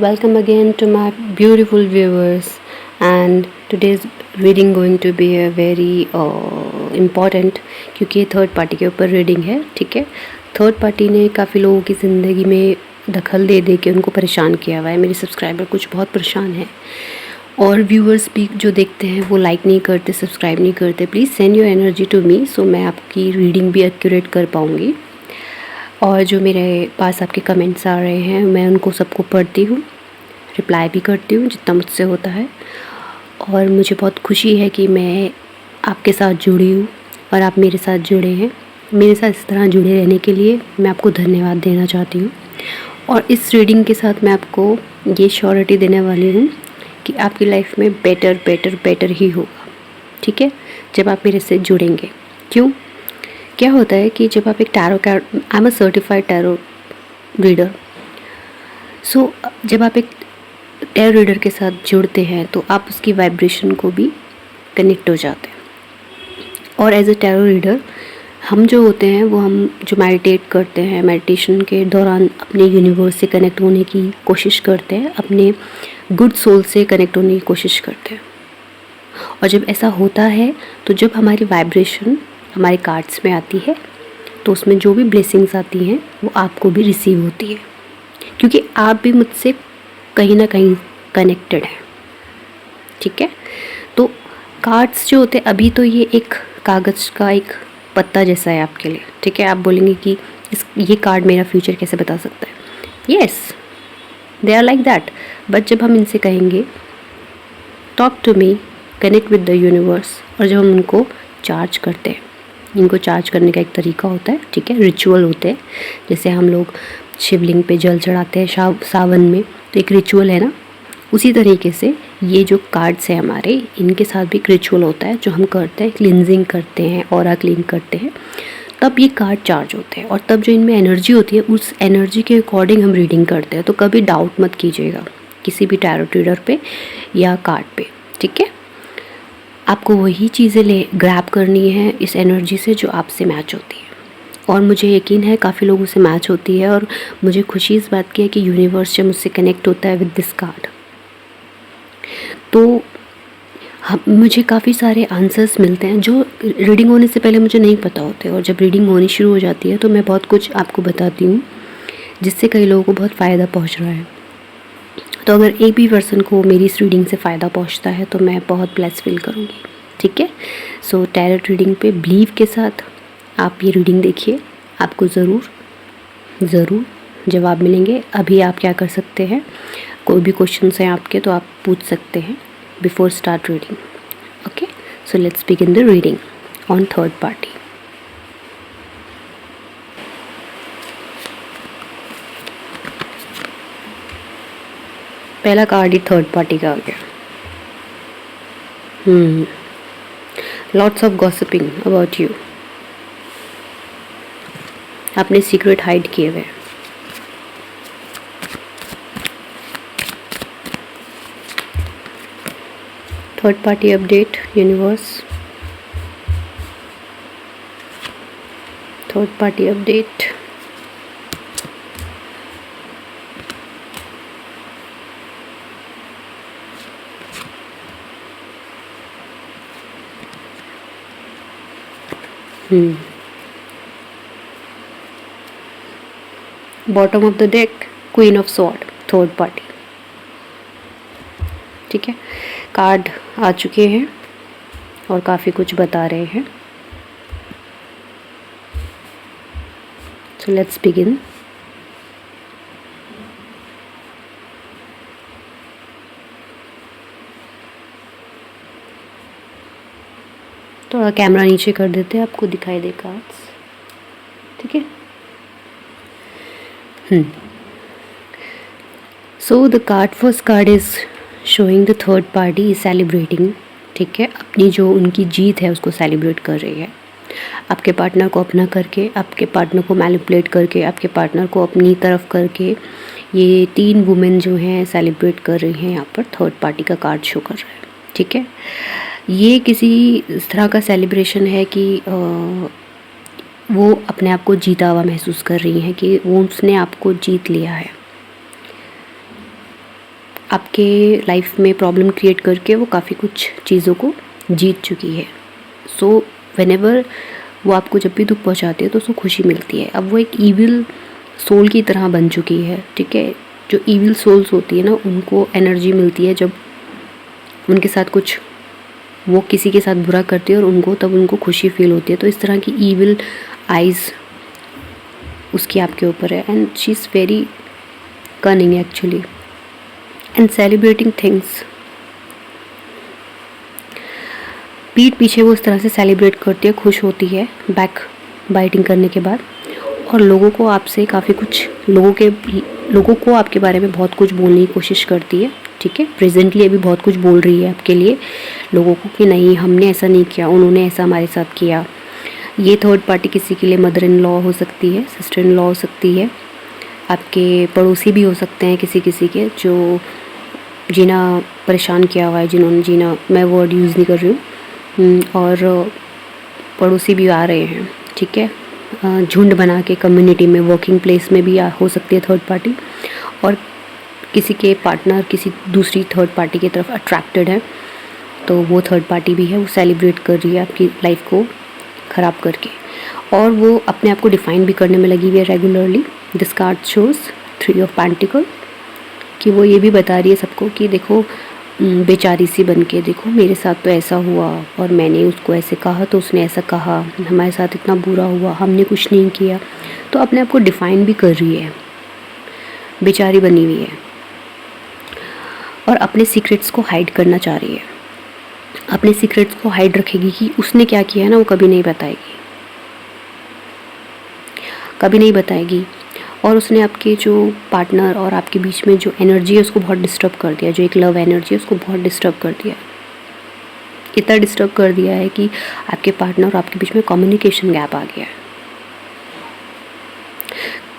Welcome again to my beautiful viewers, and today's reading going to be a very important, क्योंकि ये third party के ऊपर reading है। ठीक है, थर्ड पार्टी ने काफ़ी लोगों की ज़िंदगी में दखल दे दे के उनको परेशान किया हुआ है। मेरे सब्सक्राइबर कुछ बहुत परेशान हैं और व्यूअर्स भी जो देखते हैं वो लाइक नहीं करते, सब्सक्राइब नहीं करते। Please send your energy to me, so मैं आपकी रीडिंग भी एक्यूरेट कर पाऊँगी। और जो मेरे पास आपके कमेंट्स आ रहे हैं मैं उनको सबको पढ़ती हूँ, रिप्लाई भी करती हूँ जितना मुझसे होता है। और मुझे बहुत खुशी है कि मैं आपके साथ जुड़ी हूँ और आप मेरे साथ जुड़े हैं। मेरे साथ इस तरह जुड़े रहने के लिए मैं आपको धन्यवाद देना चाहती हूँ। और इस रीडिंग के साथ मैं आपको ये श्योरिटी देने वाली हूँ कि आपकी लाइफ में बेटर बेटर बेटर ही होगा। ठीक है, जब आप मेरे से जुड़ेंगे। क्यों, क्या होता है कि जब आप एक tarot card, I am a certified tarot reader, so जब आप एक टैरो रीडर के साथ जुड़ते हैं तो आप उसकी वाइब्रेशन को भी कनेक्ट हो जाते हैं। और एज अ टैरो रीडर हम जो होते हैं वो हम जो मेडिटेट करते हैं, मेडिटेशन के दौरान अपने यूनिवर्स से कनेक्ट होने की कोशिश करते हैं, अपने गुड सोल से कनेक्ट होने की कोशिश करते हैं। और जब ऐसा होता है तो जब हमारी वाइब्रेशन हमारे कार्ड्स में आती है तो उसमें जो भी ब्लेसिंग्स आती हैं वो आपको भी रिसीव होती है, क्योंकि आप भी मुझसे कहीं ना कहीं कनेक्टेड हैं। ठीक है, तो कार्ड्स जो होते हैं, अभी तो ये एक कागज़ का एक पत्ता जैसा है आपके लिए। ठीक है, आप बोलेंगे कि ये कार्ड मेरा फ्यूचर कैसे बता सकता है। Yes, they are like that. But जब हम इनसे कहेंगे talk to me, connect with the universe, और जब हम उनको चार्ज करते हैं, इनको चार्ज करने का एक तरीका होता है। ठीक है, रिचुअल होते हैं। जैसे हम लोग शिवलिंग पे जल चढ़ाते हैं सावन में, तो एक रिचुअल है ना, उसी तरीके से ये जो कार्ड्स हैं हमारे, इनके साथ भी एक रिचुअल होता है जो हम करते हैं। क्लिनजिंग करते हैं, ऑरा क्लीन करते हैं, तब ये कार्ड चार्ज होते हैं। और तब जो इनमें एनर्जी होती है उस एनर्जी के अकॉर्डिंग हम रीडिंग करते हैं। तो कभी डाउट मत कीजिएगा किसी भी टैरो रीडर पे या कार्ड पे। ठीक है, आपको वही चीज़ें ग्रैब करनी है इस एनर्जी से जो आपसे मैच होती है। और मुझे यकीन है काफ़ी लोगों से मैच होती है, और मुझे खुशी इस बात की है कि यूनिवर्स जब मुझसे कनेक्ट होता है विद दिस कार्ड, तो मुझे काफ़ी सारे आंसर्स मिलते हैं जो रीडिंग होने से पहले मुझे नहीं पता होते। और जब रीडिंग होनी शुरू हो जाती है तो मैं बहुत कुछ आपको बताती हूँ जिससे कई लोगों को बहुत फ़ायदा पहुँच रहा है। तो अगर एक भी पर्सन को मेरी इस रीडिंग से फ़ायदा पहुँचता है तो मैं बहुत ब्लेस फील करूँगी। ठीक है, सो टैरो रीडिंग पे बिलीव के साथ आप ये रीडिंग देखिए, आपको ज़रूर जवाब मिलेंगे। अभी आप क्या कर सकते हैं, कोई भी क्वेश्चंस हैं आपके तो आप पूछ सकते हैं before start reading. Okay, so let's begin the reading on third party. पहला कार्ड ही थर्ड पार्टी का आ गया। Lots of gossiping about you, आपने सीक्रेट हाइड किए हुए। Third party update universe, third party update. Bottom of the deck, queen of sword, third party. ठीक है, card आ चुके हैं और काफ़ी कुछ बता रहे हैं। So let's begin. थोड़ा कैमरा नीचे कर देते हैं, आपको दिखाई दे कार्ड्स। ठीक है, so the card, first card is showing the third party is celebrating. ठीक है, अपनी जो उनकी जीत है उसको सेलिब्रेट कर रही है। आपके पार्टनर को अपना करके, आपके पार्टनर को मैनिपुलेट करके, आपके पार्टनर को अपनी तरफ करके ये तीन वुमेन जो हैं सेलिब्रेट कर रही हैं। यहाँ पर थर्ड पार्टी का कार्ड शो कर रहा है। ठीक है, ये किसी इस तरह का सेलिब्रेशन है कि वो अपने आप को जीता हुआ महसूस कर रही हैं, कि वो उसने आपको जीत लिया है। आपके लाइफ में प्रॉब्लम क्रिएट करके वो काफ़ी कुछ चीज़ों को जीत चुकी है। सो व्हेनेवर वो आपको जब भी दुख पहुंचाती है तो उसको खुशी मिलती है। अब वो एक ईविल सोल की तरह बन चुकी है, ठीक है। जो ईविल सोल्स होती है ना, उनको एनर्जी मिलती है जब उनके साथ कुछ, वो किसी के साथ बुरा करती है और उनको तब उनको खुशी फील होती है। तो इस तरह की ईविल आइज़ उसकी आपके ऊपर है, and she is very cunning actually and celebrating things. पीठ पीछे वो इस तरह से सेलिब्रेट करती है, खुश होती है बैक बाइटिंग करने के बाद, और लोगों को आपसे काफ़ी कुछ, लोगों को आपके बारे में बहुत कुछ बोलने की कोशिश करती है, ठीक है। प्रेजेंटली अभी बहुत कुछ बोल रही है आपके लिए लोगों को कि नहीं, हमने ऐसा नहीं किया, उन्होंने ऐसा हमारे साथ किया। ये थर्ड पार्टी किसी के लिए मदर इन लॉ हो सकती है, सिस्टर इन लॉ हो सकती है, आपके पड़ोसी भी हो सकते हैं किसी किसी के, जो जीना परेशान किया हुआ है, जिन्होंने जीना, मैं वर्ड यूज़ नहीं कर रही हूँ, और पड़ोसी भी आ रहे हैं, ठीक है। झुंड बना के कम्युनिटी में, वर्किंग प्लेस में भी हो सकती है थर्ड पार्टी, और किसी के पार्टनर किसी दूसरी थर्ड पार्टी की तरफ अट्रैक्टेड है, तो वो थर्ड पार्टी भी है, वो सेलिब्रेट कर रही है आपकी लाइफ को ख़राब करके, और वो अपने आप को डिफ़ाइन भी करने में लगी हुई है regularly. This card shows 3 of pentacle, कि वो ये भी बता रही है सबको कि देखो बेचारी सी बन के, देखो मेरे साथ तो ऐसा हुआ और मैंने उसको ऐसे कहा तो उसने ऐसा कहा, हमारे साथ इतना बुरा हुआ, हमने कुछ नहीं किया। तो अपने आप को डिफ़ाइन भी कर रही है, बेचारी बनी हुई है, और अपने सीक्रेट्स को हाइड करना चाह रही है। अपने सीक्रेट्स को हाइड रखेगी कि उसने क्या किया है ना, वो कभी नहीं बताएगी, कभी नहीं बताएगी। और उसने आपके जो पार्टनर और आपके बीच में जो एनर्जी है उसको बहुत डिस्टर्ब कर दिया, जो एक लव एनर्जी है उसको बहुत डिस्टर्ब कर दिया, इतना डिस्टर्ब कर दिया है कि आपके पार्टनर और आपके बीच में कम्युनिकेशन गैप आ गया है।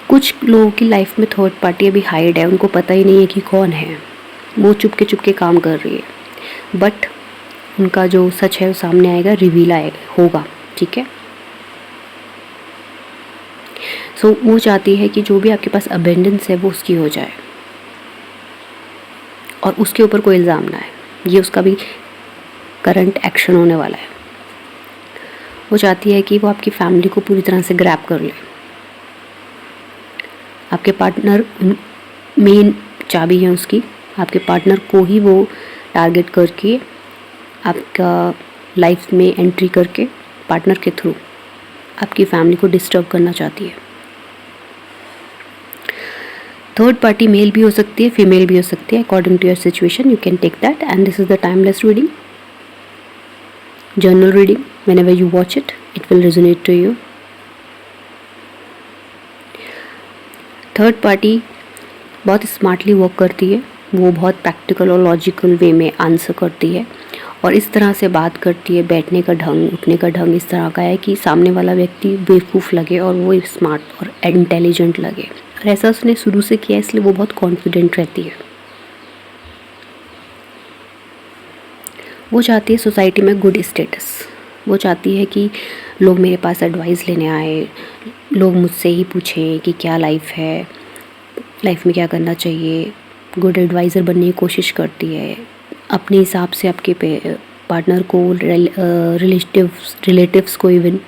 कुछ लोगों की लाइफ में थर्ड पार्टी अभी हाइड है, उनको पता ही नहीं है कि कौन है, वो चुपके चुपके काम कर रही है, बट उनका जो सच है वो सामने आएगा, रिवील होगा, ठीक है। सो वो चाहती है कि जो भी आपके पास अबेंडेंस है वो उसकी हो जाए, और उसके ऊपर कोई इल्ज़ाम ना आए। ये उसका भी करंट एक्शन होने वाला है। वो चाहती है कि वो आपकी फैमिली को पूरी तरह से ग्रैब कर ले। आपके पार्टनर मेन चाबी है उसकी, आपके पार्टनर को ही वो टारगेट करके आपका लाइफ में एंट्री करके पार्टनर के थ्रू आपकी फैमिली को डिस्टर्ब करना चाहती है। थर्ड पार्टी मेल भी हो सकती है, फीमेल भी हो सकती है, according to your situation you can take that, and this is the timeless reading, journal reading. Whenever you watch it, it will resonate to you. Third party बहुत smartly work करती है, वो बहुत प्रैक्टिकल और लॉजिकल वे में answer करती है, और इस तरह से बात करती है, बैठने का ढंग, उठने का ढंग इस तरह का है कि सामने वाला व्यक्ति बेवकूफ़ लगे और वो स्मार्ट और इंटेलिजेंट लगे, और ऐसा उसने शुरू से किया, इसलिए वो बहुत कॉन्फिडेंट रहती है। वो चाहती है सोसाइटी में गुड स्टेटस, वो चाहती है कि लोग मेरे पास एडवाइस लेने आए, लोग मुझसे ही पूछें कि क्या लाइफ है, लाइफ में क्या करना चाहिए, गुड एडवाइज़र बनने की कोशिश करती है। अपने हिसाब से आपके पार्टनर को, रिलेटिव्स को इवन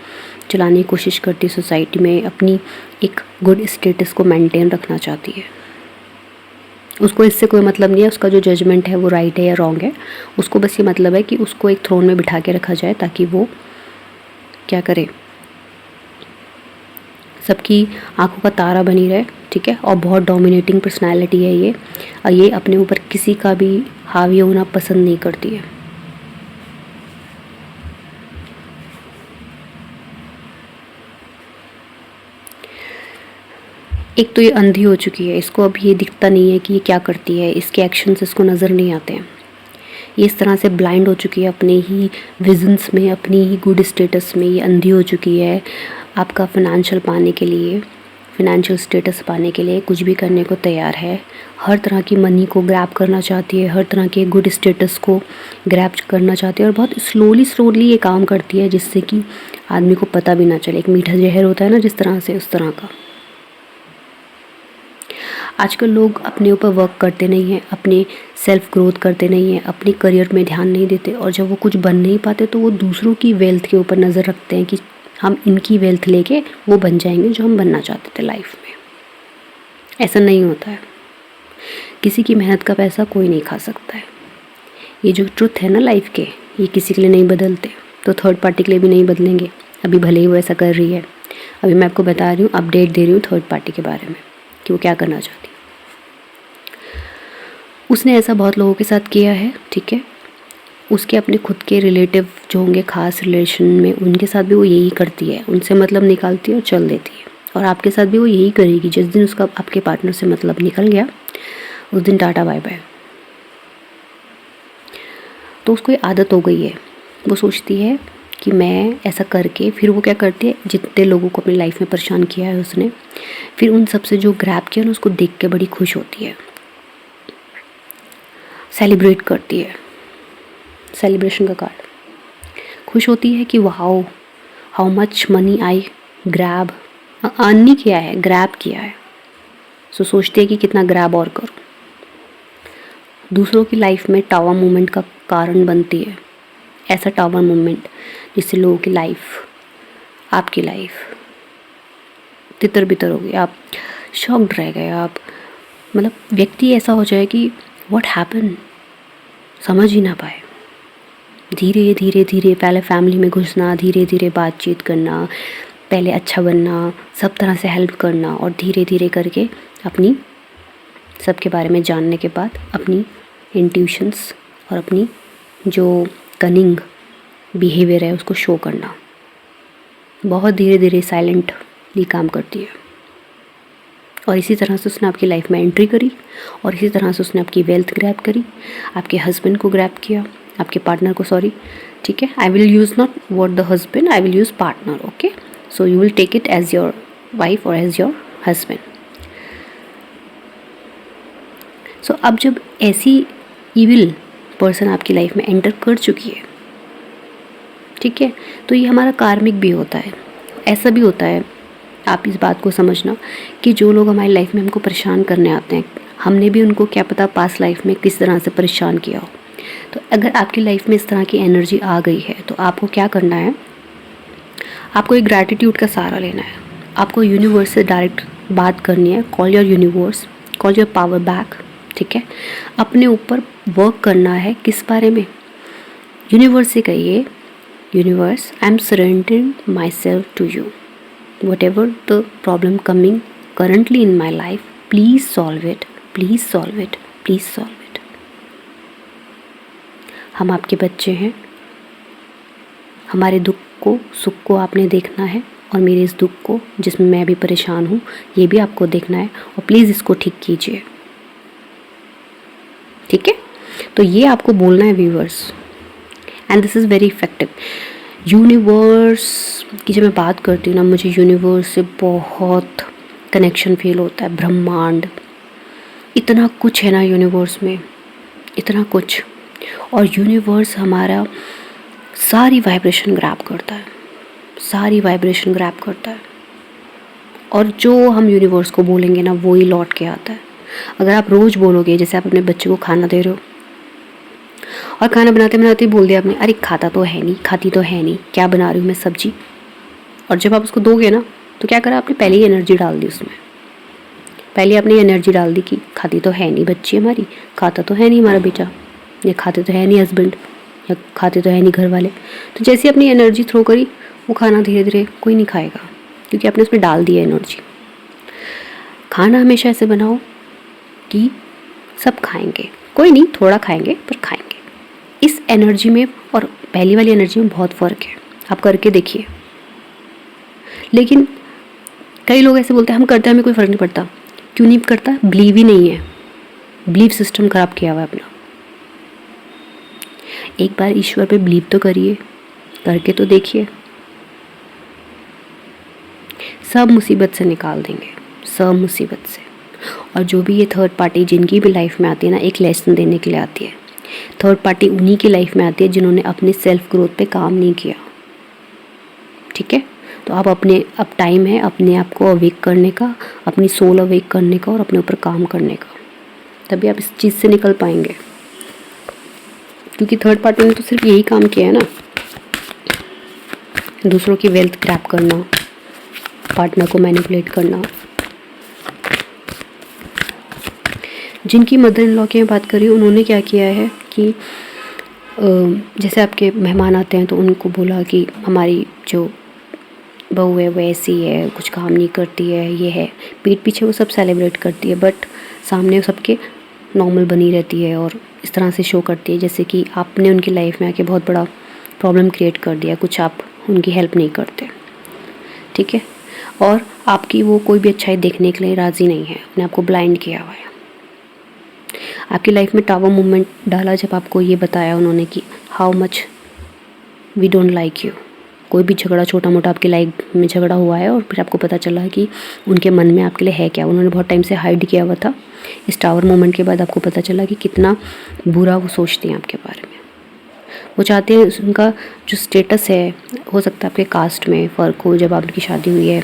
चलाने की कोशिश करती है सोसाइटी में, अपनी एक गुड स्टेटस को मेंटेन रखना चाहती है। उसको इससे कोई मतलब नहीं है उसका जो जजमेंट है वो राइट है या रॉन्ग है, उसको बस ये मतलब है कि उसको एक थ्रोन में बिठा के रखा जाए ताकि वो क्या करे, सबकी आंखों का तारा बनी रहे, ठीक है। और बहुत डोमिनेटिंग पर्सनालिटी है ये, और ये अपने ऊपर किसी का भी हावी होना पसंद नहीं करती है। एक तो ये अंधी हो चुकी है, इसको अब ये दिखता नहीं है कि ये क्या करती है, इसके एक्शंस इसको नज़र नहीं आते हैं। ये इस तरह से ब्लाइंड हो चुकी है अपने ही विजन्स में, अपनी ही गुड स्टेटस में, ये अंधी हो चुकी है। आपका फाइनेंशियल पाने के लिए, फाइनेंशियल स्टेटस पाने के लिए कुछ भी करने को तैयार है, हर तरह की मनी को ग्रैब करना चाहती है, हर तरह के गुड स्टेटस को ग्रैब करना चाहती है, और बहुत स्लोली ये काम करती है जिससे कि आदमी को पता भी ना चले। एक मीठा जहर होता है ना जिस तरह से, उस तरह का। आजकल लोग अपने ऊपर वर्क करते नहीं हैं, अपने सेल्फ ग्रोथ करते नहीं हैं, अपने करियर में ध्यान नहीं देते, और जब वो कुछ बन नहीं पाते तो वो दूसरों की वेल्थ के ऊपर नज़र रखते हैं कि हम इनकी वेल्थ लेके वो बन जाएंगे जो हम बनना चाहते थे लाइफ में। ऐसा नहीं होता है। किसी की मेहनत का पैसा कोई नहीं खा सकता है। ये जो ट्रुथ है ना लाइफ के, ये किसी के लिए नहीं बदलते, तो थर्ड पार्टी के लिए भी नहीं बदलेंगे। अभी भले ही वो ऐसा कर रही है, अभी मैं आपको बता रही हूँ, अपडेट दे रही हूँ थर्ड पार्टी के बारे में कि वो क्या करना चाहती है। उसने ऐसा बहुत लोगों के साथ किया है, ठीक है। उसके अपने खुद के रिलेटिव जो होंगे खास रिलेशन में, उनके साथ भी वो यही करती है, उनसे मतलब निकालती है और चल देती है। और आपके साथ भी वो यही करेगी। जिस दिन उसका आपके पार्टनर से मतलब निकल गया, उस दिन टाटा बाय बाय। तो उसको ये आदत हो गई है, वो सोचती है कि मैं ऐसा करके, फिर वो क्या करती है, जितने लोगों को अपनी लाइफ में परेशान किया है उसने, फिर उन सब से जो ग्रैब किया ना, उसको देख के बड़ी खुश होती है, सेलिब्रेट करती है, सेलिब्रेशन का कार्ड, खुश होती है कि wow how much money I grab, earn नहीं किया है, ग्रैब किया है। सो सोचती है कि कितना ग्रैब और करूँ। दूसरों की लाइफ में टावर मूवमेंट का कारण बनती है, ऐसा टावर मूवमेंट जिससे लोगों की लाइफ, आपकी लाइफ तितर बितर हो गई, आप शॉक्ड रह गए, आप मतलब व्यक्ति ऐसा हो जाए कि व्हाट हैपन, समझ ही ना पाए। धीरे धीरे धीरे पहले फैमिली में घुसना, धीरे धीरे बातचीत करना, पहले अच्छा बनना, सब तरह से हेल्प करना, और धीरे धीरे करके अपनी सबके बारे में जानने के बाद अपनी इंट्यूशंस और अपनी जो कनिंग बिहेवियर है उसको शो करना। बहुत धीरे धीरे साइलेंटली काम करती है। और इसी तरह से उसने आपकी लाइफ में एंट्री करी, और इसी तरह से उसने आपकी वेल्थ ग्रैब करी, आपके हस्बैंड को ग्रैब किया, आपके पार्टनर को, सॉरी, ठीक है। I will use not word the husband, I will use partner, okay. So you will take it as your wife और एज योर हस्बैंड। सो अब जब ऐसी इविल पर्सन आपकी लाइफ में एंटर कर चुकी है, ठीक है, तो ये हमारा कार्मिक भी होता है। ऐसा भी होता है, आप इस बात को समझना कि जो लोग हमारी लाइफ में हमको परेशान करने आते हैं, हमने भी उनको क्या पता पास्ट लाइफ में किस तरह से परेशान किया हो। तो अगर आपकी लाइफ में इस तरह की एनर्जी आ गई है, तो आपको क्या करना है, आपको एक ग्रैटिट्यूड का सहारा लेना है। आपको यूनिवर्स से डायरेक्ट बात करनी है। Call your universe, call your power back, ठीक है। अपने ऊपर वर्क करना है। किस बारे में? यूनिवर्स से कहिए, universe I am surrendering myself to you, whatever the problem coming currently in my life, please solve it, please solve it, please solve it. हम आपके बच्चे हैं, हमारे दुख को, सुख को आपने देखना है, और मेरे इस दुख को जिसमें मैं भी परेशान हूँ ये भी आपको देखना है, और प्लीज़ इसको ठीक कीजिए, ठीक है। तो ये आपको बोलना है viewers, and this is very effective. Universe की जब मैं बात करती हूँ ना, मुझे यूनिवर्स से बहुत कनेक्शन फील होता है। ब्रह्मांड, इतना कुछ है ना यूनिवर्स में, इतना कुछ। और यूनिवर्स हमारा सारी वाइब्रेशन ग्रैब करता है, सारी वाइब्रेशन ग्रैब करता है, और जो हम यूनिवर्स को बोलेंगे ना वो ही लौट के आता है। अगर आप रोज़ बोलोगे, जैसे आप अपने बच्चे को खाना दे रहे हो, और खाना बनाते बनाते बोल दिया आपने, अरे खाता तो है नहीं, खाती तो है नहीं, क्या बना रही हूँ मैं सब्जी, और जब आप उसको दोगे ना तो क्या करा आपने, पहले ही एनर्जी डाल दी उसमें, पहले आपने एनर्जी डाल दी कि खाती तो है नहीं बच्ची हमारी, खाता तो है नहीं हमारा बेटा, या खाते तो है नहीं हस्बैंड, या खाते तो है नहीं घर वाले। तो जैसे अपनी एनर्जी थ्रो करी, वो खाना धीरे धीरे कोई नहीं खाएगा, क्योंकि आपने उसमें डाल दिया एनर्जी। खाना हमेशा ऐसे बनाओ कि सब खाएंगे, कोई नहीं थोड़ा खाएंगे पर खाएंगे। इस एनर्जी में और पहली वाली एनर्जी में बहुत फ़र्क है, आप करके देखिए। लेकिन कई लोग ऐसे बोलते हैं हम करते हैं, हमें कोई फ़र्क नहीं पड़ता। क्यों नहीं करता? बिलीव ही नहीं है, बिलीव सिस्टम खराब किया हुआ है अपना। एक बार ईश्वर पे बिलीव तो करिए, करके तो देखिए, सब मुसीबत से निकाल देंगे, सब मुसीबत से। और जो भी ये थर्ड पार्टी जिनकी भी लाइफ में आती है ना, एक लेसन देने के लिए आती है। थर्ड पार्टी उन्हीं की लाइफ में आती है जिन्होंने अपने सेल्फ ग्रोथ पे काम नहीं किया, ठीक है। तो अब टाइम है अपने आप को अवेक करने का, अपनी सोल अवेक करने का, और अपने ऊपर काम करने का, तभी आप इस चीज़ से निकल पाएंगे। क्योंकि थर्ड पार्टी ने तो सिर्फ यही काम किया है ना, दूसरों की वेल्थ ग्रैब करना, पार्टनर को मैनिपुलेट करना। जिनकी मदर इन लॉ की मैं बात करी, उन्होंने क्या किया है कि जैसे आपके मेहमान आते हैं तो उनको बोला कि हमारी जो बहू है वो ऐसी है, कुछ काम नहीं करती है, ये है। पीठ पीछे वो सब सेलिब्रेट करती है, बट सामने सबके नॉर्मल बनी रहती है और इस तरह से शो करती है जैसे कि आपने उनकी लाइफ में आके बहुत बड़ा प्रॉब्लम क्रिएट कर दिया, कुछ आप उनकी हेल्प नहीं करते, ठीक है। और आपकी वो कोई भी अच्छाई देखने के लिए राज़ी नहीं है, अपने आप को ब्लाइंड किया हुआ है। आपकी लाइफ में टावर मूवमेंट डाला जब आपको ये बताया उन्होंने कि how much we don't like you. कोई भी झगड़ा छोटा मोटा आपकी लाइफ में झगड़ा हुआ है और फिर आपको पता चला कि उनके मन में आपके लिए है क्या, उन्होंने बहुत टाइम से हाइड किया हुआ था। इस टावर मोमेंट के बाद आपको पता चला कि कितना बुरा वो सोचती हैं आपके बारे में। वो चाहते हैं उनका जो स्टेटस है, हो सकता है आपके कास्ट में फ़र्क हो, जब आपकी शादी हुई है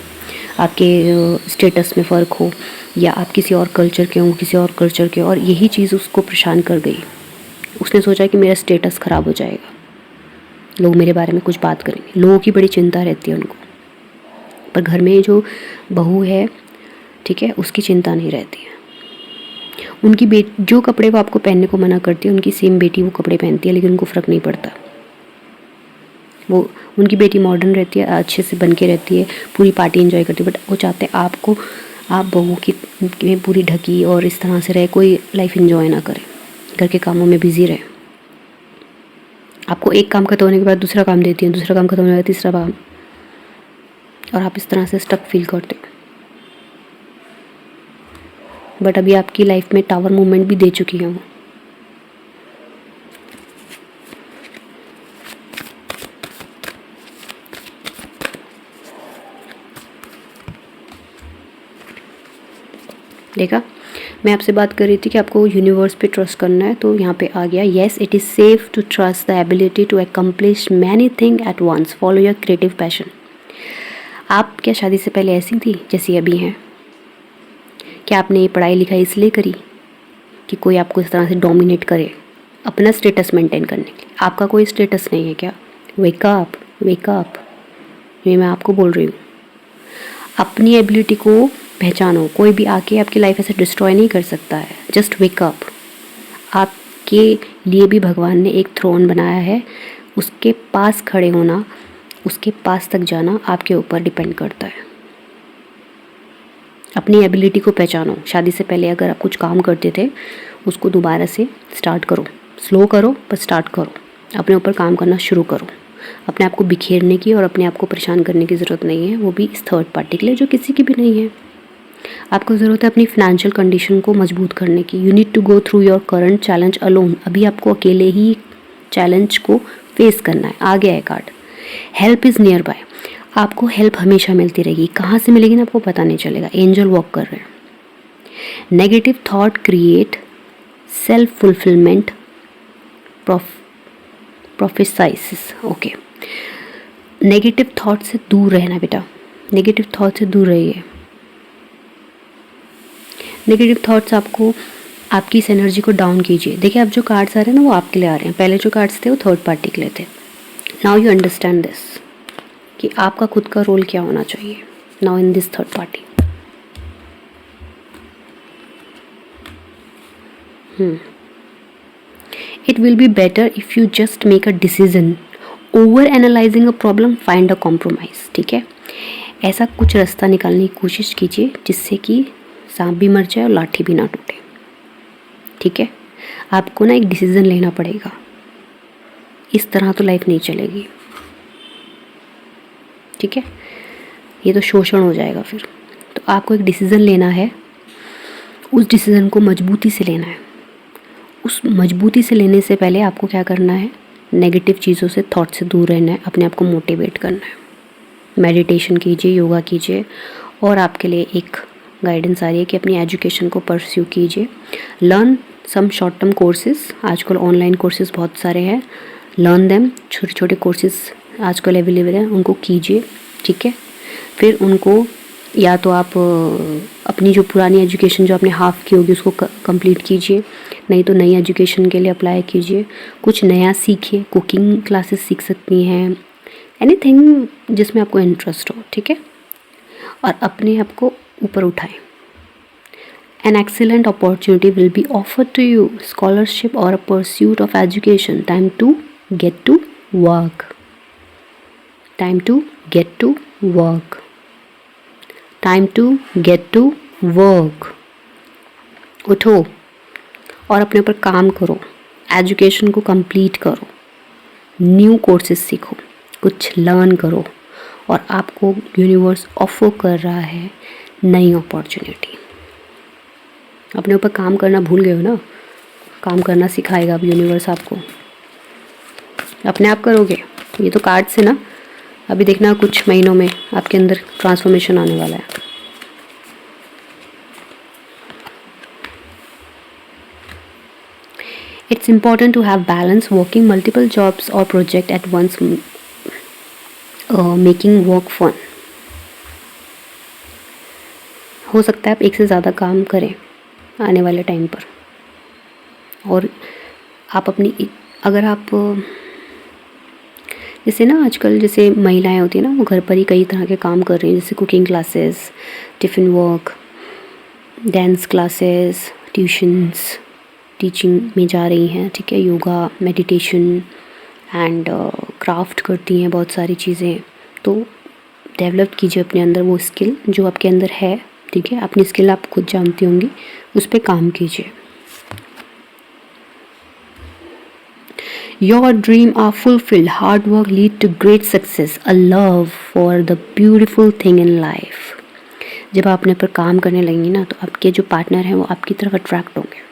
आपके स्टेटस में फ़र्क हो, या आप किसी और कल्चर के हों, किसी और कल्चर के, और यही चीज़ उसको परेशान कर गई। उसने सोचा कि मेरा स्टेटस ख़राब हो जाएगा, लोग मेरे बारे में कुछ बात करेंगे। लोगों की बड़ी चिंता रहती है उनको, पर घर में जो बहू है, ठीक है, उसकी चिंता नहीं रहती है। उनकी बेटी जो कपड़े वो आपको पहनने को मना करती है, उनकी सेम बेटी वो कपड़े पहनती है, लेकिन उनको फ़र्क नहीं पड़ता। वो उनकी बेटी मॉडर्न रहती है, अच्छे से बन के रहती है, पूरी पार्टी एंजॉय करती है, बट वो चाहते हैं आपको, आप बहू की में पूरी ढकी और इस तरह से रहे, कोई लाइफ एंजॉय ना करे, घर के कामों में बिजी रहे। आपको एक काम खत्म होने के बाद दूसरा काम देती है, दूसरा काम खत्म होने के बाद तीसरा काम, और आप इस तरह से स्टक फील करते हो। बट अभी आपकी लाइफ में टावर मूवमेंट भी दे चुकी है वो। देखा, मैं आपसे बात कर रही थी कि आपको यूनिवर्स पे ट्रस्ट करना है, तो यहाँ पे आ गया, yes it is safe to trust the ability to accomplish many thing at once, follow your creative passion. आप क्या शादी से पहले ऐसी थी जैसी अभी हैं? क्या आपने ये पढ़ाई लिखाई इसलिए करी कि कोई आपको इस तरह से डोमिनेट करे अपना स्टेटस मेंटेन करने के लिए? आपका कोई स्टेटस नहीं है क्या? वेक अप, वेक अप, ये मैं आपको बोल रही हूँ। अपनी एबिलिटी को पहचानो, कोई भी आके आपकी लाइफ ऐसे डिस्ट्रॉय नहीं कर सकता है। Just wake up. आपके लिए भी भगवान ने एक थ्रोन बनाया है, उसके पास खड़े होना, उसके पास तक जाना आपके ऊपर डिपेंड करता है। अपनी एबिलिटी को पहचानो। शादी से पहले अगर आप कुछ काम करते थे, उसको दोबारा से स्टार्ट करो, स्लो करो पर स्टार्ट करो, अपने ऊपर काम करना शुरू करो। अपने आप को बिखेरने की और अपने आप को परेशान करने की ज़रूरत नहीं है, वो भी इस थर्ड पार्टी के लिए जो किसी की भी नहीं है। आपको ज़रूरत है अपनी फाइनेंशियल कंडीशन को मजबूत करने की। You need to go through your current challenge alone. अभी आपको अकेले ही चैलेंज को फेस करना है। आ गया है card, help is near by. आपको हेल्प हमेशा मिलती रहेगी, कहाँ से मिलेगी ना आपको पता नहीं चलेगा। एंजल वॉक कर रहे हैं। Negative thought create self fulfilment prophecies. Okay, negative thought से दूर रहना बेटा, नेगेटिव थॉट से दूर रहिए। नेगेटिव थॉट्स आपको, आपकी इस एनर्जी को डाउन कीजिए। देखिए, अब जो कार्ड्स आ रहे हैं ना वो आपके लिए आ रहे हैं, पहले जो कार्ड्स थे वो थर्ड पार्टी के लिए थे। नाउ यू अंडरस्टैंड दिस कि आपका खुद का रोल क्या होना चाहिए now in this third party. It will be better if you just make a decision over analysing a problem, find a compromise. ठीक है, ऐसा कुछ रास्ता निकालने की कोशिश कीजिए जिससे कि सांप भी मर जाए और लाठी भी ना टूटे। ठीक है, आपको ना एक डिसीज़न लेना पड़ेगा, इस तरह तो लाइफ नहीं चलेगी। ठीक है, ये तो शोषण हो जाएगा फिर। तो आपको एक डिसीज़न लेना है, उस डिसीज़न को मजबूती से लेना है। उस मजबूती से लेने से पहले आपको क्या करना है, नेगेटिव चीज़ों से, थॉट से दूर रहना है, अपने आप को मोटिवेट करना है। मेडिटेशन कीजिए, योगा कीजिए, और आपके लिए एक गाइडेंस आ रही है कि अपनी एजुकेशन को परस्यू कीजिए। Learn some short term courses, आजकल ऑनलाइन कोर्सेज बहुत सारे हैं, लर्न देम। छोटे छोटे कोर्सेज आजकल अवेलेबल हैं, उनको कीजिए। ठीक है, फिर उनको या तो आप अपनी जो पुरानी एजुकेशन जो आपने हाफ की होगी उसको कंप्लीट कीजिए, नहीं तो नई एजुकेशन के लिए अप्लाई कीजिए, कुछ नया सीखिए, कुकिंग क्लासेस सीख सकती हैं, एनीथिंग जिसमें आपको इंटरेस्ट हो, ठीक है। और अपने आप को ऊपर उठाएं। An excellent opportunity will be offered to you, scholarship or a pursuit of education. Time to get to work. Time to get to work. Time to get to work. उठो और अपने ऊपर काम करो, एजुकेशन को कंप्लीट करो, new courses सीखो, कुछ लर्न करो, और आपको यूनिवर्स ऑफर कर रहा है नई अपॉर्चुनिटी। अपने ऊपर काम करना भूल गए हो ना, काम करना सिखाएगा अब यूनिवर्स आपको, अपने आप करोगे। ये तो कार्ड से ना, अभी देखना कुछ महीनों में आपके अंदर ट्रांसफॉर्मेशन आने वाला है। It's important to have balance, working multiple jobs और project at once, making work fun. हो सकता है आप एक से ज़्यादा काम करें आने वाले टाइम पर, और आप अपनी, अगर आप जैसे ना आजकल जैसे महिलाएं होती हैं ना, वो घर पर ही कई तरह के काम कर रही हैं, जैसे cooking classes, tiffin work, dance classes, tuitions, teaching में जा रही हैं, ठीक है, योगा, मेडिटेशन एंड क्राफ्ट करती हैं, बहुत सारी चीज़ें। तो डेवलप कीजिए अपने अंदर वो स्किल जो आपके अंदर है, ठीक है, अपनी स्किल आप खुद जानती होंगी, उस पर काम कीजिए। Your dream are fulfilled, hard work lead to great success, a love for the beautiful thing in life. जब आप अपने पर काम करने लगेंगी ना, तो आपके जो पार्टनर हैं वो आपकी तरफ अट्रैक्ट होंगे,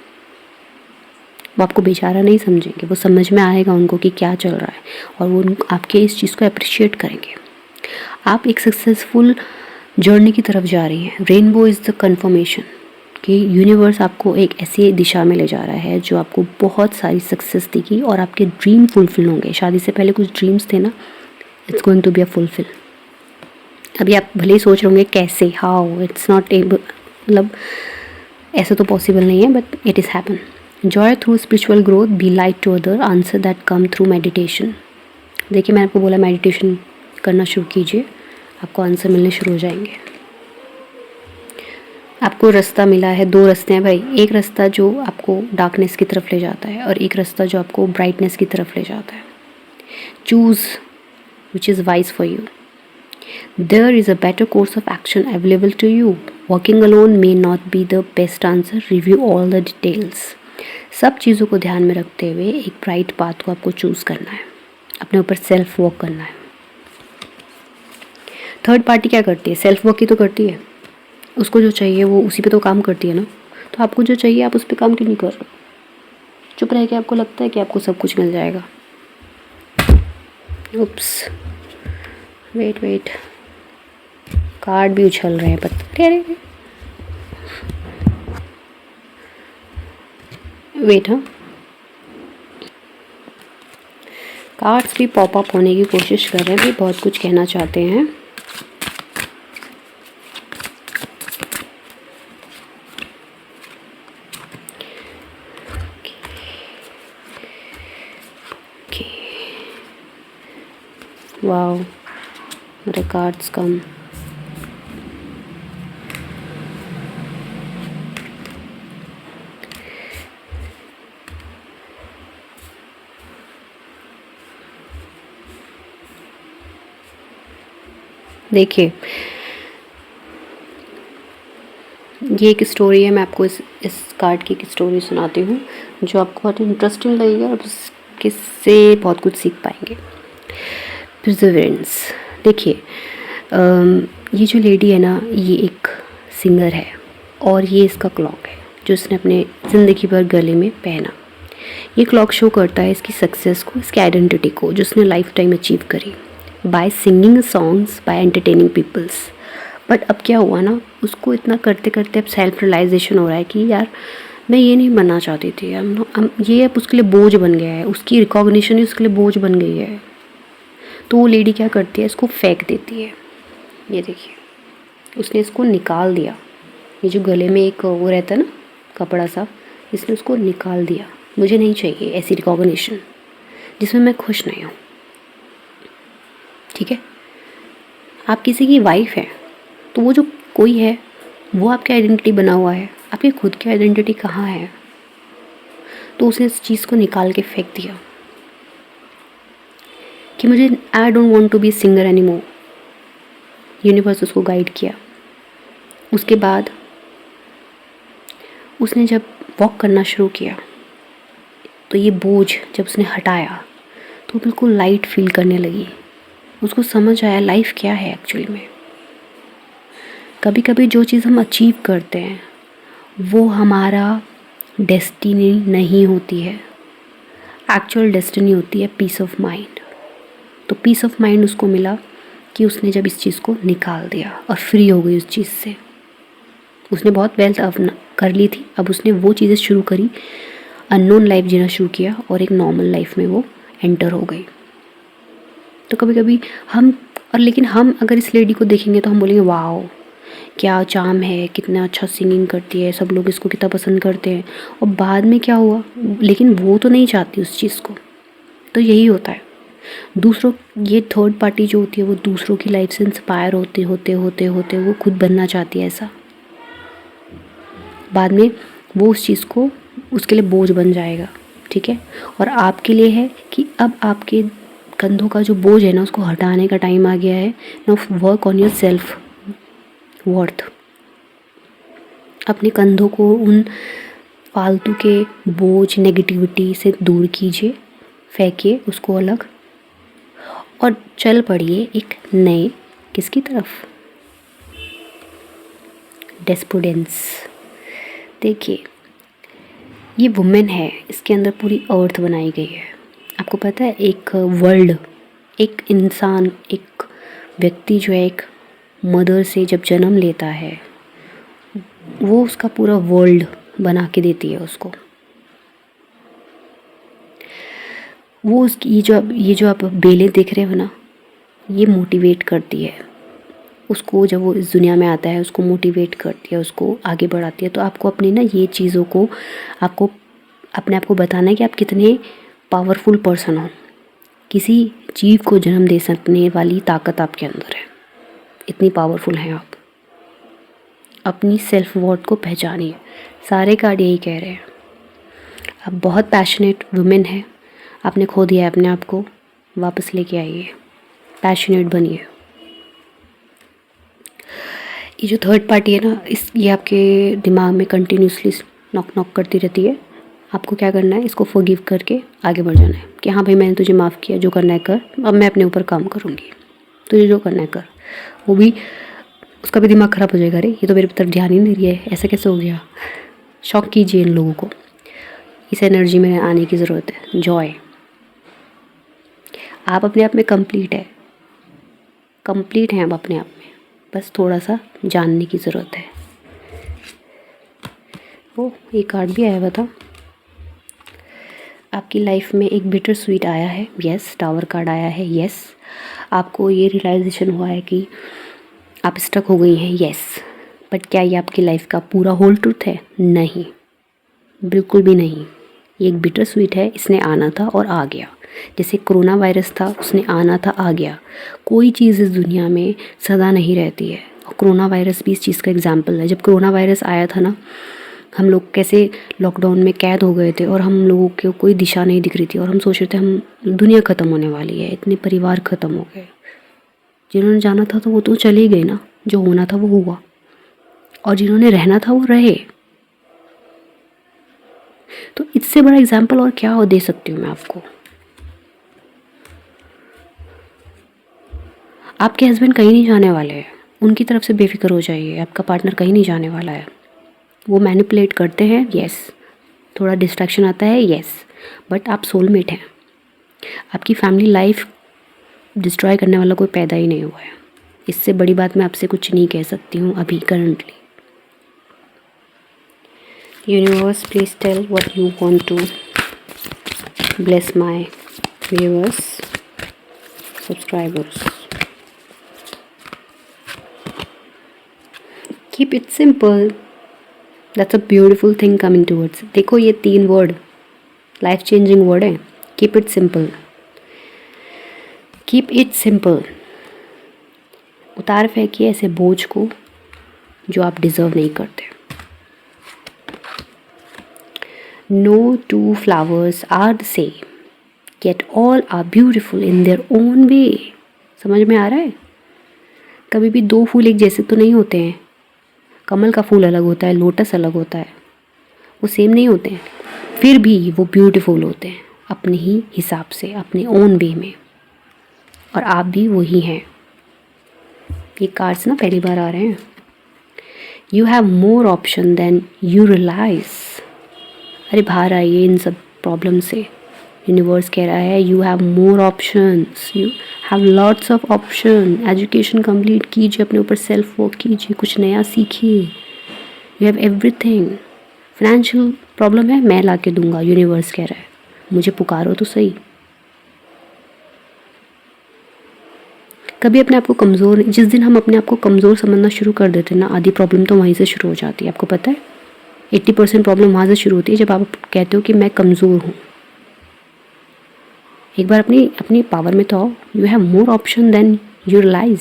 वो आपको बेचारा नहीं समझेंगे, वो समझ में आएगा उनको कि क्या चल रहा है, और वो आपके इस चीज़ को अप्रिशिएट करेंगे। आप एक सक्सेसफुल जर्नी की तरफ जा रही हैं। रेनबो इज़ द कन्फर्मेशन कि यूनिवर्स आपको एक ऐसी दिशा में ले जा रहा है जो आपको बहुत सारी सक्सेस देगी, और आपके ड्रीम फुलफिल होंगे। शादी से पहले कुछ ड्रीम्स थे ना, it's going to be a fulfil. अभी आप भले ही सोच रहे होंगे कैसे, हाउ, इट्स नॉट एबल, मतलब ऐसा तो पॉसिबल नहीं है, but it is happen. Joy through spiritual growth, be light to other, answer that come through meditation. देखिए, मैंने आपको बोला मेडिटेशन करना शुरू कीजिए, आपको आंसर मिलने शुरू हो जाएंगे। आपको रास्ता मिला है, दो रास्ते हैं भाई, एक रास्ता जो आपको डार्कनेस की तरफ ले जाता है, और एक रास्ता जो आपको ब्राइटनेस की तरफ ले जाता है। Choose which is wise for you. There is a better course of action available to you. Working alone may not be the best answer, review all the details. सब चीज़ों को ध्यान में रखते हुए एक ब्राइट पाथ को आपको चूज़ करना है, अपने ऊपर सेल्फ वर्क करना है। थर्ड पार्टी क्या करती है? सेल्फ वर्क ही तो करती है, उसको जो चाहिए वो उसी पे तो काम करती है ना। तो आपको जो चाहिए आप उस पर काम क्यों नहीं कर रहे? चुप रह के आपको लगता है कि आपको सब कुछ मिल जाएगा। उप्स, वेट, कार्ड भी उछल रहे हैं, पता। अरे वेट, हाँ, कार्ड्स भी पॉप अप होने की कोशिश कर रहे हैं, भी बहुत कुछ कहना चाहते हैं। Wow, the cards come. देखिए, ये एक स्टोरी है, मैं आपको इस कार्ड की एक स्टोरी सुनाती हूँ जो आपको बहुत इंटरेस्टिंग लगेगा, और इससे बहुत कुछ सीख पाएंगे। परसिवरेंस। देखिए, ये जो लेडी है ना, ये एक सिंगर है, और ये इसका क्लॉक है जो इसने अपने ज़िंदगी भर गले में पहना। ये क्लॉक शो करता है इसकी सक्सेस को, इसकी आइडेंटिटी को, जो उसने लाइफ टाइम अचीव करी by singing songs, by entertaining peoples. But अब क्या हुआ ना, उसको इतना करते करते अब सेल्फ रियलाइजेशन हो रहा है कि यार मैं ये नहीं बनना चाहती थी, ये अब उसके लिए बोझ बन गया है, उसकी रिकॉग्निशन ही उसके लिए बोझ बन गई है। तो वो लेडी क्या करती है, इसको फेंक देती है। ये देखिए, उसने इसको निकाल दिया। ये जो गले में एक वो रहता है ना, कपड़ा सा, इसने उसको निकाल दिया। मुझे नहीं चाहिए ऐसी रिकॉग्निशन जिसमें मैं खुश नहीं हूँ, ठीक है। आप किसी की वाइफ हैं तो वो जो कोई है वो आपकी आइडेंटिटी बना हुआ है, आपकी खुद की आइडेंटिटी कहाँ है? तो उसने इस चीज़ को निकाल के फेंक दिया कि मुझे I don't want to be singer any more. Universe उसको गाइड किया। उसके बाद उसने जब वॉक करना शुरू किया तो ये बोझ जब उसने हटाया तो बिल्कुल लाइट फील करने लगी। उसको समझ आया लाइफ क्या है एक्चुअली में। कभी कभी जो चीज़ हम अचीव करते हैं वो हमारा डेस्टिनी नहीं होती है, एक्चुअल डेस्टिनी होती है पीस ऑफ माइंड। तो पीस ऑफ माइंड उसको मिला कि उसने जब इस चीज़ को निकाल दिया और फ्री हो गई उस चीज़ से। उसने बहुत वेल्थ अर्न कर ली थी, अब उसने वो चीज़ें शुरू करी, अननोन लाइफ जीना शुरू किया और एक नॉर्मल लाइफ में वो एंटर हो गई। तो कभी कभी लेकिन हम अगर इस लेडी को देखेंगे तो हम बोलेंगे वाओ क्या चार्म है, कितना अच्छा सिंगिंग करती है, सब लोग इसको कितना पसंद करते हैं। और बाद में क्या हुआ, लेकिन वो तो नहीं चाहती उस चीज़ को। तो यही होता है दूसरों, ये थर्ड पार्टी जो होती है वो दूसरों की लाइफ से इंस्पायर होते होते होते होते वो खुद बनना चाहती है ऐसा। बाद में वो उस चीज़ को उसके लिए बोझ बन जाएगा, ठीक है। और आपके लिए है कि अब आपके कंधों का जो बोझ है ना उसको हटाने का टाइम आ गया है। Now work on your self worth. अपने कंधों को उन फालतू के बोझ नेगेटिविटी से दूर कीजिए, फेंकिए उसको अलग और चल पड़िए एक नए किसकी तरफ, डेस्पोडेंस। देखिए ये वुमेन है, इसके अंदर पूरी अर्थ बनाई गई है। आपको पता है एक वर्ल्ड, एक इंसान, एक व्यक्ति जो है एक मदर से जब जन्म लेता है वो उसका पूरा वर्ल्ड बना के देती है उसको। वो उसकी ये जो आप बेलें देख रहे हो ना, ये मोटिवेट करती है उसको। जब वो इस दुनिया में आता है उसको मोटिवेट करती है, उसको आगे बढ़ाती है। तो आपको अपनी ना ये चीज़ों को आपको अपने आप को बताना है कि आप कितने पावरफुल पर्सन हो। किसी जीव को जन्म दे सकने वाली ताकत आपके अंदर है, इतनी पावरफुल हैं आप। अपनी सेल्फ वर्थ को पहचानिए। सारे कार्ड यही कह रहे हैं। आप बहुत पैशनेट वुमेन है, आपने खो दिया है अपने आप को, वापस लेके आइए, पैशनेट बनिए। ये जो थर्ड पार्टी है ना, ये आपके दिमाग में कंटिन्यूसली नॉक नॉक करती रहती है। आपको क्या करना है, इसको फॉरगिव करके आगे बढ़ जाना है कि हाँ भाई मैंने तुझे माफ़ किया, जो करना है कर, अब मैं अपने ऊपर काम करूँगी, तुझे जो करना है कर। वो भी उसका भी दिमाग ख़राब हो जाएगा, अरे ये तो मेरे तरफ ध्यान ही नहीं दिया है, ऐसा कैसे हो गया। शॉक कीजिए इन लोगों को, इस एनर्जी में आने की ज़रूरत है। जॉय, आप अपने आप में कंप्लीट है, कंप्लीट हैं आप अपने आप में, बस थोड़ा सा जानने की ज़रूरत है। ओ एक कार्ड भी आया हुआ था, आपकी लाइफ में एक बिटर स्वीट आया है। यस, टावर कार्ड आया है। यस, आपको ये रियलाइजेशन हुआ है कि आप स्टक हो गई हैं। यस, बट क्या ये आपकी लाइफ का पूरा होल ट्रूथ है? नहीं, बिल्कुल भी नहीं। ये एक बिटर स्वीट है, इसने आना था और आ गया। जैसे कोरोना वायरस था, उसने आना था, आ गया। कोई चीज़ इस दुनिया में सदा नहीं रहती है, और कोरोना वायरस भी इस चीज़ का एग्जाम्पल है। जब कोरोना वायरस आया था ना, हम लोग कैसे लॉकडाउन में कैद हो गए थे और हम लोगों को कोई दिशा नहीं दिख रही थी और हम सोच रहे थे हम दुनिया ख़त्म होने वाली है, इतने परिवार ख़त्म हो गए। जिन्होंने जाना था तो वो तो चले गए ना, जो होना था वो हुआ, और जिन्होंने रहना था वो रहे। तो इससे बड़ा एग्जाम्पल और क्या दे सकती हूँ मैं आपको। आपके हस्बैंड कहीं नहीं जाने वाले हैं, उनकी तरफ से बेफिक्र हो जाइए। आपका पार्टनर कहीं नहीं जाने वाला है। वो मैनिपुलेट करते हैं, यस, थोड़ा डिस्ट्रैक्शन आता है, यस, बट आप सोलमेट हैं। आपकी फैमिली लाइफ डिस्ट्रॉय करने वाला कोई पैदा ही नहीं हुआ है। इससे बड़ी बात मैं आपसे कुछ नहीं कह सकती हूँ अभी currently. Universe please tell what you want to bless my viewers, subscribers. Keep it simple, that's a beautiful thing coming towards. देखो ये 3 वर्ड लाइफ चेंजिंग वर्ड है। Keep it simple, keep it simple. उतार फेंकिए ऐसे बोझ को जो आप डिजर्व नहीं करते। No two flowers are the same yet all are beautiful in their own way। समझ में आ रहा है? कभी भी 2 फूल एक जैसे तो नहीं होते हैं। कमल का फूल अलग होता है, लोटस अलग होता है, वो सेम नहीं होते हैं, फिर भी वो ब्यूटीफुल होते हैं अपने ही हिसाब से, अपने ओन वे में। और आप भी वही हैं। ये कार्ड्स ना पहली बार आ रहे हैं। You have more option than you realise. अरे बाहर आइए इन सब प्रॉब्लम से। यूनिवर्स कह रहा है you have more options, you have lots of option. Education complete कीजिए, अपने ऊपर सेल्फ वर्क कीजिए, कुछ नया सीखिए। You have everything. Financial problem है, मैं ला के दूंगा, यूनिवर्स कह रहा है। मुझे पुकारो तो सही। कभी अपने आप को कमज़ोर, जिस दिन हम अपने आप को कमज़ोर समझना शुरू कर देते हैं ना, आधी प्रॉब्लम तो वहीं से शुरू हो जाती है। आपको पता है 80% प्रॉब्लम वहाँ से शुरू होती है जब आप कहते हो कि मैं कमज़ोर हूँ। एक बार अपनी पावर में तो आओ। You have more option than you realise.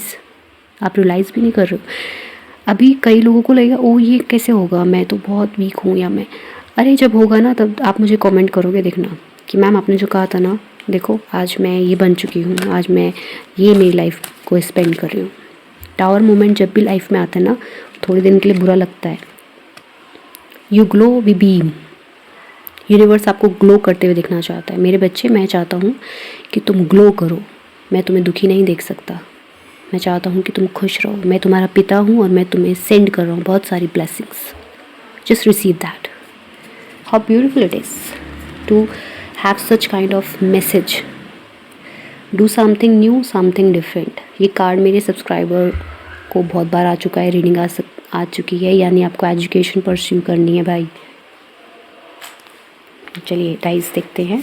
आप रियलाइज़ भी नहीं कर रहे हो। अभी कई लोगों को लगेगा ओ ये कैसे होगा, मैं तो बहुत वीक हूँ, या मैं, अरे जब होगा ना तब आप मुझे कमेंट करोगे, देखना कि मैम आपने जो कहा था ना, देखो आज मैं ये बन चुकी हूँ, आज मैं ये मेरी लाइफ को स्पेंड कर रही हूँ। टावर मोमेंट जब भी लाइफ में आता है ना, थोड़ी दिन के लिए बुरा लगता है। You glow we beam. Universe आपको ग्लो करते हुए दिखना चाहता है। मेरे बच्चे, मैं चाहता हूँ कि तुम ग्लो करो। मैं तुम्हें दुखी नहीं देख सकता। मैं चाहता हूँ कि तुम खुश रहो। मैं तुम्हारा पिता हूँ और मैं तुम्हें सेंड कर रहा हूँ बहुत सारी blessings. Just receive that. How beautiful it is to have such kind of message. Do something new, something different. ये कार्ड मेरे सब्सक्राइबर को बहुत बार आ चुका है, रीडिंग आ चुकी है, यानी आपको एजुकेशन परस्यू करनी है भाई। चलिए डाइस देखते हैं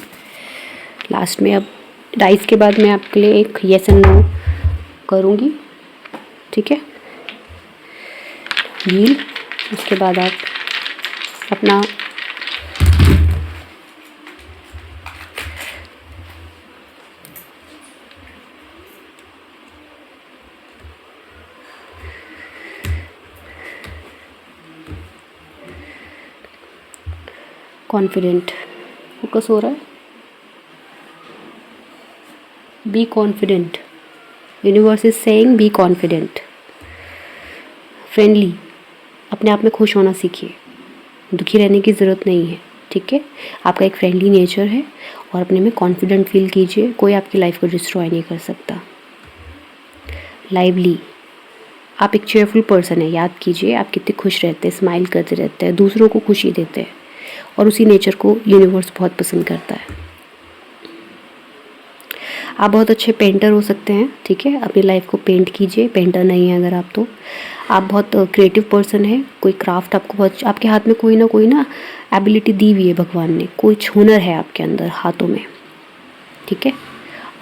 लास्ट में। अब डाइस के बाद मैं आपके लिए एक येस एंड नो करूँगी, ठीक है। व्हील, उसके बाद आप अपना कॉन्फिडेंट फोकस हो रहा है। Be confident. Universe is saying be confident. Friendly, अपने आप में खुश होना सीखिए। दुखी रहने की ज़रूरत नहीं है, ठीक है। आपका एक फ्रेंडली नेचर है और अपने में कॉन्फिडेंट फील कीजिए। कोई आपकी लाइफ को डिस्ट्रॉय नहीं कर सकता। लाइवली, आप एक चेयरफुल पर्सन है। याद कीजिए आप कितने खुश रहते हैं, स्माइल करते रहते हैं, दूसरों को खुशी देते हैं, और उसी नेचर को यूनिवर्स बहुत पसंद करता है। आप बहुत अच्छे पेंटर हो सकते हैं, ठीक है। अपनी लाइफ को पेंट कीजिए। पेंटर नहीं है अगर आप, तो आप बहुत क्रिएटिव पर्सन है। कोई क्राफ्ट आपको बहुत, आपके हाथ में कोई ना एबिलिटी दी हुई है भगवान ने, कुछ हुनर है आपके अंदर हाथों में, ठीक है।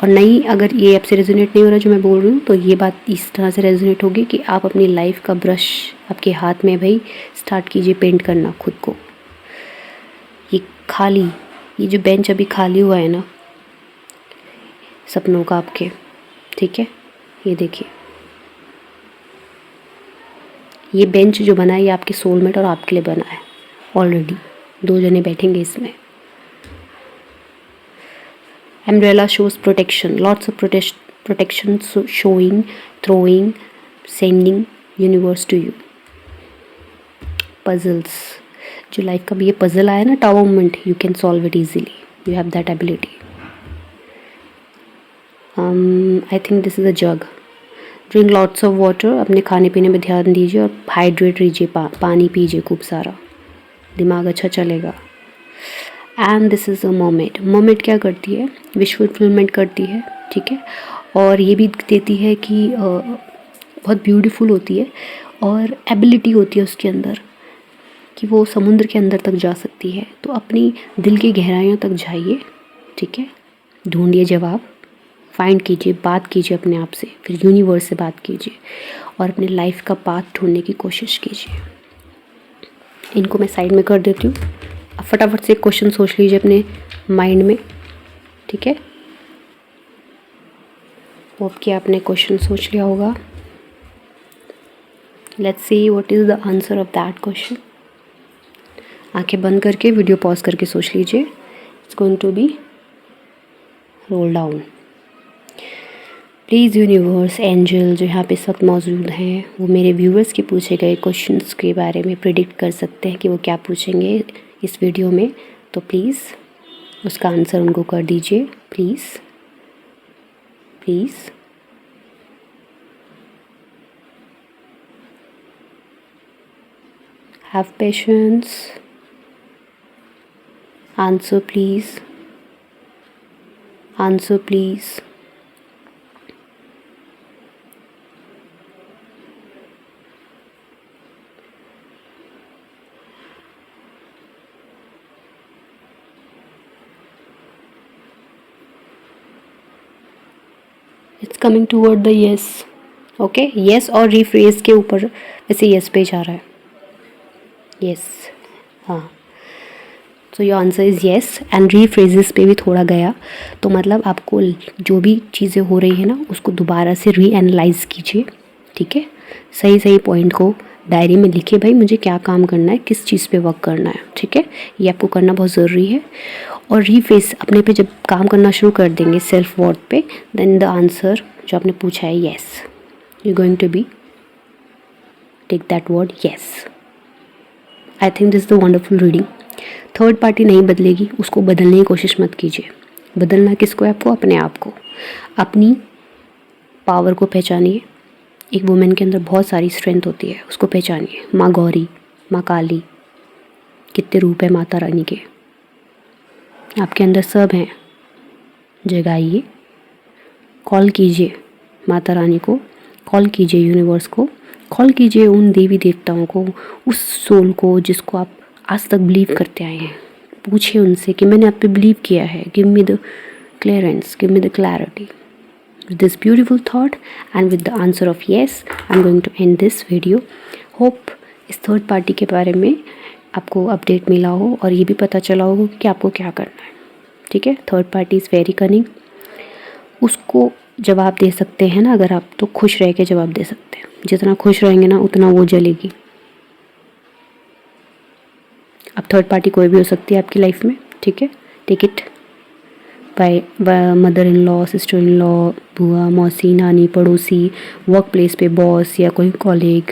और नहीं, अगर ये आपसे रेजोनेट नहीं हो रहा जो मैं बोल रही हूँ, तो ये बात इस तरह से रेजोनेट होगी कि आप अपनी लाइफ का ब्रश आपके हाथ में भाई स्टार्ट कीजिए पेंट करना खुद को। ये खाली, ये जो बेंच अभी खाली हुआ है ना सपनों का आपके, ठीक है, ये देखिए, ये बेंच जो बना है ये आपके सोलमेट और आपके लिए बना है। ऑलरेडी 2 जने बैठेंगे इसमें। Umbrella shows protection, lots of protection showing, throwing, sending universe to you. Puzzles, जो लाइफ का भी ये पजल आया ना tower moment, you can solve it easily, you have that ability. I think this is a jug. Drink lots of water, अपने खाने पीने में ध्यान दीजिए और हाइड्रेट रहिए, पानी पीजिए खूब सारा, दिमाग अच्छा चलेगा। And this is a moment. Moment क्या करती है? विश फुलफिलमेंट करती है, ठीक है। और ये भी देती है कि बहुत ब्यूटीफुल होती है और एबिलिटी होती है उसके अंदर कि वो समुद्र के अंदर तक जा सकती है। तो अपनी दिल की गहराइयों तक जाइए, ठीक है। ढूंढिए जवाब, फाइंड कीजिए, बात कीजिए अपने आप से, फिर यूनिवर्स से बात कीजिए और अपने लाइफ का पाथ ढूंढने की कोशिश कीजिए। इनको मैं साइड में कर देती हूँ। अब फटाफट से एक क्वेश्चन सोच लीजिए अपने माइंड में, ठीक है। होप कि आपने क्वेश्चन सोच लिया होगा। Let's see what is the answer of that question. आंखें बंद करके वीडियो पॉज करके सोच लीजिए। It's going to be roll down. Please universe, angel जो यहाँ पे सब मौजूद हैं, वो मेरे व्यूवर्स के पूछे गए क्वेश्चंस के बारे में प्रिडिक्ट कर सकते हैं कि वो क्या पूछेंगे इस वीडियो में। तो प्लीज़ उसका आंसर उनको कर दीजिए। Please please have patience. Answer please, answer please. It's coming toward the yes. Okay, yes और रीफ्रेज के ऊपर वैसे येस पे जा रहा है। येस, हाँ। So your answer is yes and rephrases पे भी थोड़ा गया। तो मतलब आपको जो भी चीज़ें हो रही है ना, उसको दोबारा से री एनालाइज कीजिए, ठीक है। सही सही पॉइंट को डायरी में लिखिए, भाई मुझे क्या काम करना है, किस चीज़ पे वर्क करना है, ठीक है। ये आपको करना बहुत ज़रूरी है। और रीफेस अपने पे जब काम करना शुरू कर देंगे सेल्फ वर्थ पे, देन द आंसर जो आपने पूछा है yes, you going to be take that word yes. I think this the wonderful reading. Third party नहीं बदलेगी, उसको बदलने की कोशिश मत कीजिए। बदलना किसको है? आपको अपने आप को, अपनी पावर को पहचानिए। एक वुमेन के अंदर बहुत सारी स्ट्रेंथ होती है, उसको पहचानिए। माँ गौरी, माँ काली, कितने रूप है माता रानी के, आपके अंदर सब हैं। जगाइए, कॉल कीजिए माता रानी को, कॉल कीजिए यूनिवर्स को, कॉल कीजिए उन देवी देवताओं को, उस सोल को जिसको आप आज तक बिलीव करते आए हैं। पूछिए उनसे कि मैंने आप पे बिलीव किया है, give me the clearance, give me the clarity. With this beautiful thought and with the answer of yes, I'm going to end this video. Hope इस थर्ड पार्टी के बारे में आपको अपडेट मिला हो और ये भी पता चला हो कि आपको क्या करना है, ठीक है। Third party is very cunning. उसको जवाब दे सकते हैं ना अगर आप, तो खुश रह के जवाब दे सकते हैं। जितना खुश रहेंगे ना उतना वो जलेगी। अब थर्ड पार्टी कोई भी हो सकती है आपकी लाइफ में, ठीक है। Take it by mother in law, sister in law, बुआ, मौसी, नानी, पड़ोसी, वर्क प्लेस पे बॉस या कोई कॉलीग,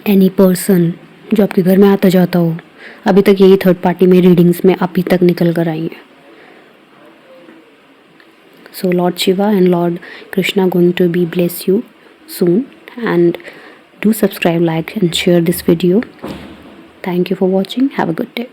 एनी पर्सन जो आपके घर में आता जाता हो। अभी तक यही थर्ड पार्टी में रीडिंग्स में अभी तक निकल कर आई हैं। So lord Shiva and lord Krishna going to be bless you soon and do subscribe, like and share this video. Thank you for watching. Have a good day.